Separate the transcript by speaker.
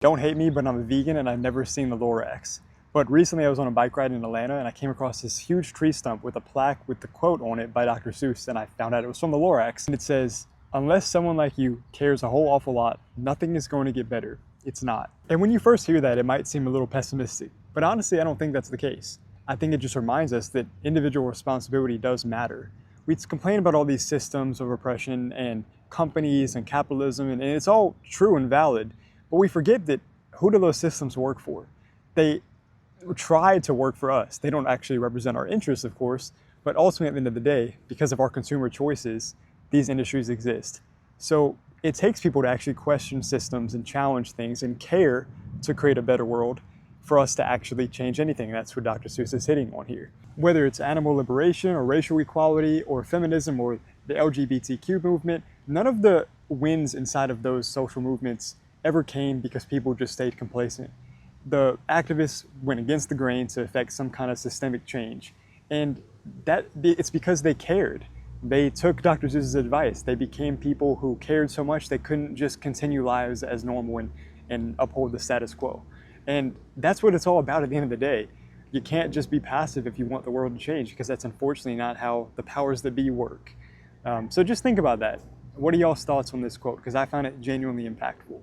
Speaker 1: Don't hate me, but I'm a vegan and I've never seen the Lorax. But recently I was on a bike ride in Atlanta and I came across this huge tree stump with a plaque with the quote on it by Dr. Seuss, and I found out it was from the Lorax. And it says, "Unless someone like you cares a whole awful lot, nothing is going to get better." It's not. And when you first hear that, it might seem a little pessimistic, but honestly, I don't think that's the case. I think it just reminds us that individual responsibility does matter. We complain about all these systems of oppression and companies and capitalism, and it's all true and valid. But we forget that who do those systems work for? They try to work for us. They don't actually represent our interests, of course, but ultimately at the end of the day, because of our consumer choices, these industries exist. So it takes people to actually question systems and challenge things and care to create a better world for us to actually change anything. That's what Dr. Seuss is hitting on here. Whether it's animal liberation or racial equality or feminism or the LGBTQ movement, none of the wins inside of those social movements ever came because people just stayed complacent. The activists went against the grain to effect some kind of systemic change. And it's because they cared. They took Dr. Seuss's advice. They became people who cared so much they couldn't just continue lives as normal and uphold the status quo. And that's what it's all about at the end of the day. You can't just be passive if you want the world to change, because that's unfortunately not how the powers that be work. So just think about that. What are y'all's thoughts on this quote? Because I found it genuinely impactful.